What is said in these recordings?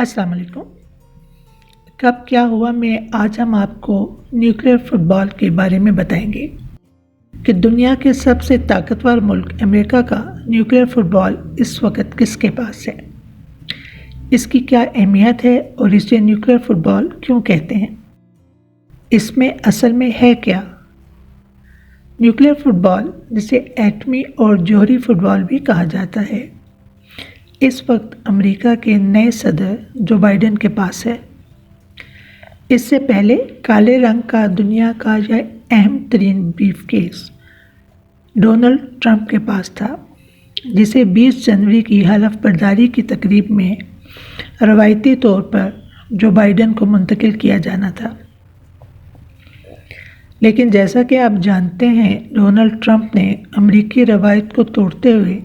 अस्सलाम वालेकुम। कब क्या हुआ में आज हम आपको न्यूक्लियर फुटबॉल के बारे में बताएंगे कि दुनिया के सबसे ताकतवर मुल्क अमेरिका का न्यूक्लियर फुटबॉल इस वक्त किसके पास है, इसकी क्या अहमियत है और इसे न्यूक्लियर फुटबॉल क्यों कहते हैं, इसमें असल में है क्या। न्यूक्लियर फुटबॉल, जिसे एटमी और जौहरी फुटबॉल भी कहा जाता है, इस वक्त अमेरिका के नए सदर जो बाइडेन के पास है। इससे पहले काले रंग का दुनिया का यह अहम तरीन ब्रीफकेस डोनाल्ड ट्रंप के पास था, जिसे 20 जनवरी की हलफ बर्दारी की तकरीब में रवायती तौर पर जो बाइडेन को मुंतकिल किया जाना था। लेकिन जैसा कि आप जानते हैं, डोनाल्ड ट्रंप ने अमेरिकी रवायत को तोड़ते हुए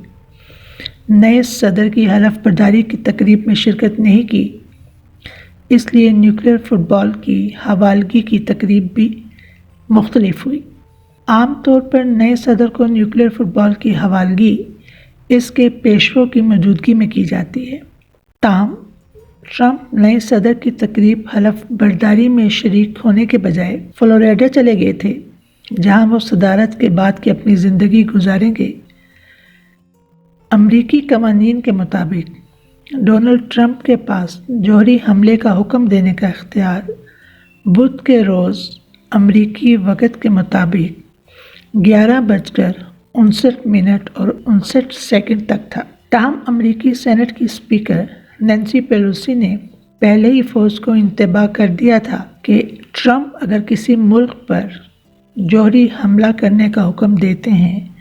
नए सदर की हलफ बर्दारी की तकरीब में शिरकत नहीं की, इसलिए न्यूक्लियर फुटबॉल की हवालगी की तकरीब भी मुख्तलिफ हुई। आम तौर पर नए सदर को न्यूक्लियर फुटबॉल की हवालगी इसके पेशरों की मौजूदगी में की जाती है। ताहम ट्रंप नए सदर की तकरीब हलफ बर्दारी में शरीक होने के बजाय फ्लोरिडा चले गए थे, जहां वो सदारत के बाद की अपनी ज़िंदगी गुजारेंगे। अमरीकी कवानीन के मुताबिक डोनाल्ड ट्रंप के पास जौहरी हमले का हुक्म देने का इख्तियार बुध के रोज़ अमरीकी वक़्त के मुताबिक 11:59 और 59 तक था। ताहम अमरीकी सेनेट की स्पीकर नैन्सी पेलोसी ने पहले ही फ़ौज को इंतबाह कर दिया था कि ट्रंप अगर किसी मुल्क पर जौहरी हमला करने का हुक्म देते हैं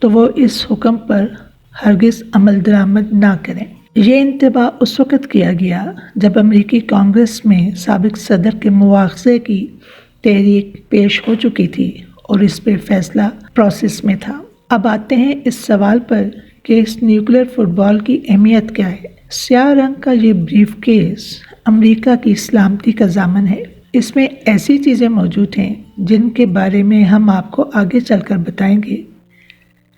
तो वो इस हुक्म पर हरगिज़ अमल दरामद ना करें। ये इंतबाह उस वक़्त किया गया जब अमेरिकी कांग्रेस में साबिक सदर के मुआवजे की तहरीक पेश हो चुकी थी और इस पर फैसला प्रोसेस में था। अब आते हैं इस सवाल पर कि इस न्यूक्लियर फुटबॉल की अहमियत क्या है। स्याह रंग का ये ब्रीफकेस अमेरिका की सलामती का ज़ामन है। इसमें ऐसी चीज़ें मौजूद हैं जिनके बारे में हम आपको आगे चलकर बताएंगे,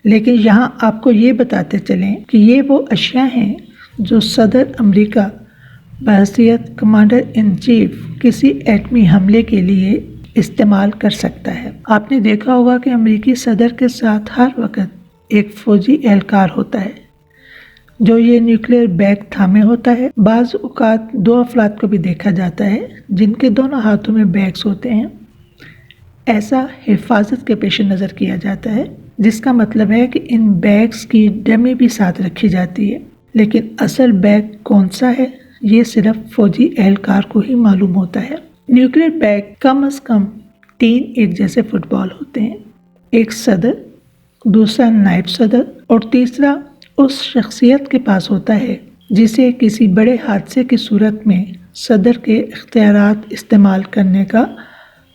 लेकिन यहाँ आपको ये बताते चलें कि ये वो अशिया हैं जो सदर अमेरिका बहैसियत कमांडर इन चीफ किसी एटमी हमले के लिए इस्तेमाल कर सकता है। आपने देखा होगा कि अमेरिकी सदर के साथ हर वक्त एक फ़ौजी एहलकार होता है जो ये न्यूक्लियर बैग थामे होता है। बाज़ औक़ात 2 अफराद को भी देखा जाता है जिनके दोनों हाथों में बैग्स होते हैं। ऐसा हिफाजत के पेश नज़र किया जाता है, जिसका मतलब है कि इन बैग्स की डमी भी साथ रखी जाती है, लेकिन असल बैग कौन सा है ये सिर्फ फौजी एहलकार को ही मालूम होता है। न्यूक्लियर बैग कम से कम 3 एक जैसे फुटबॉल होते हैं, एक सदर, दूसरा नायब सदर और तीसरा उस शख्सियत के पास होता है जिसे किसी बड़े हादसे की सूरत में सदर के इख्तियारात इस्तेमाल करने का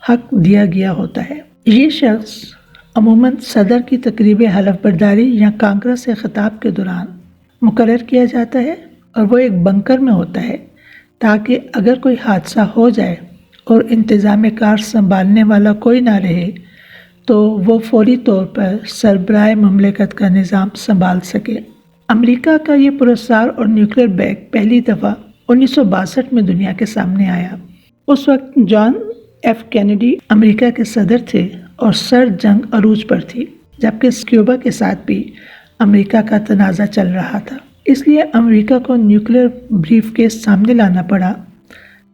हक दिया गया होता है। ये शख्स अमूमन सदर की तकरीब हलफ बर्दारी या कांग्रेस से खिताब के दौरान मुकर्रर किया जाता है और वो एक बंकर में होता है ताकि अगर कोई हादसा हो जाए और इंतज़ाम कार संभालने वाला कोई ना रहे तो वो फौरी तौर पर सरबराह मुमलिकत का निज़ाम संभाल सके। अमेरिका का ये पुरस्कार और न्यूक्लियर बैग पहली दफ़ा 1962 में दुनिया के सामने आया। उस वक्त जॉन एफ कैनेडी अमेरिका के सदर थे और सर जंग अरूज पर थी, जबकि क्यूबा के साथ भी अमेरिका का तनाज़ा चल रहा था। इसलिए अमेरिका को न्यूक्लियर ब्रीफकेस सामने लाना पड़ा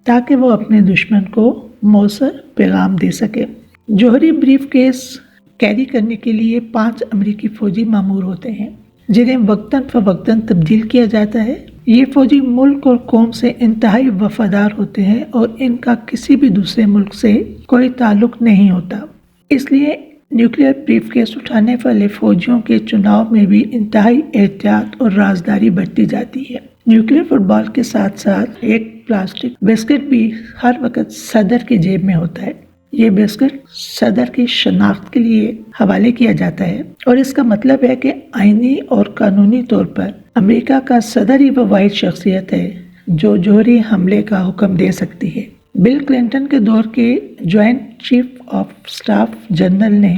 ताकि वो अपने दुश्मन को मौसर पैगाम दे सके। जौहरी ब्रीफकेस कैरी करने के लिए 5 अमेरिकी फ़ौजी मामूर होते हैं, जिन्हें वक्तन फ़वक्तन तब्दील किया जाता है। ये फ़ौजी मुल्क और कौम से इंतहाई वफादार होते हैं और इनका किसी भी दूसरे मुल्क से कोई ताल्लुक़ नहीं होता। इसलिए न्यूक्लियर ब्रीफकेस उठाने वाले फ़ौजियों के चुनाव में भी इंतहाई एहतियात और राजदारी बरती जाती है। न्यूक्लियर फुटबॉल के साथ साथ एक प्लास्टिक बिस्किट भी हर वक्त सदर की जेब में होता है। ये बिस्किट सदर की शनाख्त के लिए हवाले किया जाता है और इसका मतलब है कि आईनी और कानूनी तौर पर अमेरिका का सदर ही वो वाहिद शख्सियत है जो जौहरी हमले का हुक्म दे सकती है। बिल क्लिंटन के दौर के joint chief of staff general ने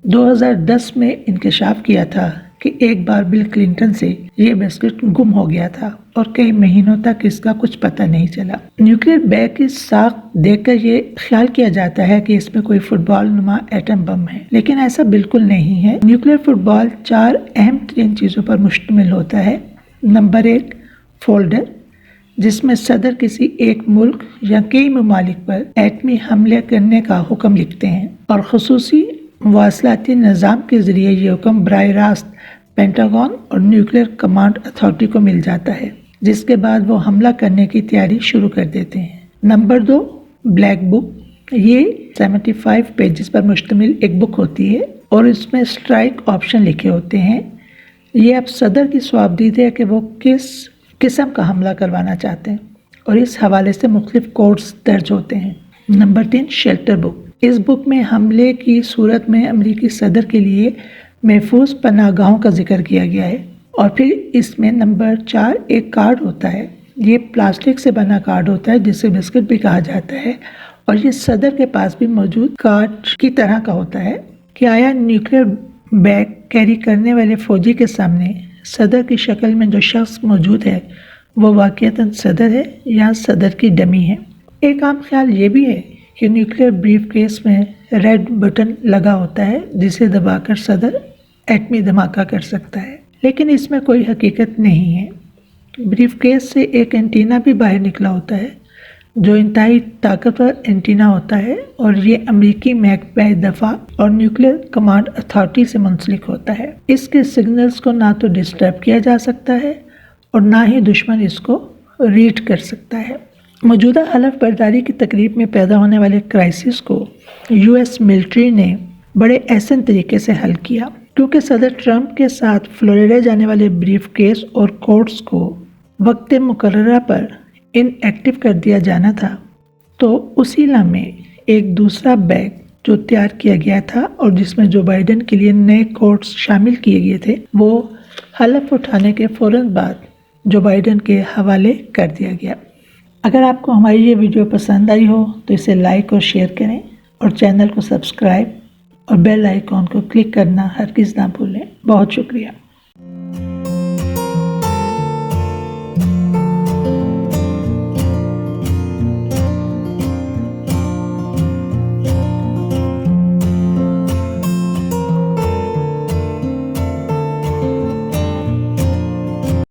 2010 में इंकशाफ किया था कि एक बार बिल क्लिंटन से ये बिस्किट गुम हो गया था। اور کئی مہینوں تک اس کا کچھ پتہ نہیں چلا۔ نیوکلیئر بیگ کی ساخت دیکھ کر یہ خیال کیا جاتا ہے کہ اس میں کوئی فٹ بال نما ایٹم بم ہے، لیکن ایسا بالکل نہیں ہے۔ نیوکلیئر فٹ بال 4 اہم ترین چیزوں پر مشتمل ہوتا ہے۔ نمبر 1، فولڈر، جس میں صدر کسی ایک ملک یا کئی ممالک پر ایٹمی حملے کرنے کا حکم لکھتے ہیں، اور خصوصی مواصلاتی نظام کے ذریعے یہ حکم براہ راست پینٹاگون اور نیوکلیئر کمانڈ اتھارٹی کو مل جاتا ہے، جس کے بعد وہ حملہ کرنے کی تیاری شروع کر دیتے ہیں۔ نمبر 2، بلیک بک، یہ 75 پیجز پر مشتمل ایک بک ہوتی ہے اور اس میں اسٹرائک آپشن لکھے ہوتے ہیں۔ یہ اب صدر کی صوابدید ہے کہ وہ کس قسم کا حملہ کروانا چاہتے ہیں، اور اس حوالے سے مختلف کوڈز درج ہوتے ہیں۔ نمبر 3، شیلٹر بک، اس بک میں حملے کی صورت میں امریکی صدر کے لیے محفوظ پناہ گاہوں کا ذکر کیا گیا ہے۔ اور پھر اس میں نمبر 4 ایک کارڈ ہوتا ہے۔ یہ پلاسٹک سے بنا کارڈ ہوتا ہے جسے بسکٹ بھی کہا جاتا ہے، اور یہ صدر کے پاس بھی موجود کارڈ کی طرح کا ہوتا ہے کہ آیا نیوکلیئر بیگ کیری کرنے والے فوجی کے سامنے صدر کی شکل میں جو شخص موجود ہے وہ واقعتاً صدر ہے یا صدر کی ڈمی ہے۔ ایک عام خیال یہ بھی ہے کہ نیوکلیئر بریف کیس میں ریڈ بٹن لگا ہوتا ہے جسے دبا کر صدر ایٹمی دھماکہ کر سکتا ہے، لیکن اس میں کوئی حقیقت نہیں ہے۔ بریف کیس سے ایک اینٹینا بھی باہر نکلا ہوتا ہے جو انتہائی طاقتور اینٹینا ہوتا ہے، اور یہ امریکی محکمہ دفاع اور نیوکلیئر کمانڈ اتھارٹی سے منسلک ہوتا ہے۔ اس کے سگنلز کو نہ تو ڈسٹرب کیا جا سکتا ہے اور نہ ہی دشمن اس کو ریڈ کر سکتا ہے۔ موجودہ حلف برداری کی تقریب میں پیدا ہونے والے کرائسس کو یو ایس ملٹری نے بڑے احسن طریقے سے حل کیا، کیونکہ صدر ٹرمپ کے ساتھ فلوریڈا جانے والے بریف کیس اور کوڈز کو وقت مقررہ پر ان ایکٹیو کر دیا جانا تھا، تو اسی لمحے ایک دوسرا بیگ جو تیار کیا گیا تھا اور جس میں جو بائیڈن کے لیے نئے کوڈز شامل کیے گئے تھے وہ حلف اٹھانے کے فوراً بعد جو بائیڈن کے حوالے کر دیا گیا۔ اگر آپ کو ہماری یہ ویڈیو پسند آئی ہو تو اسے لائک اور شیئر کریں، اور چینل کو سبسکرائب اور بیل آئیکن کو کلک کرنا ہرگز نہ بھولیں۔ بہت شکریہ۔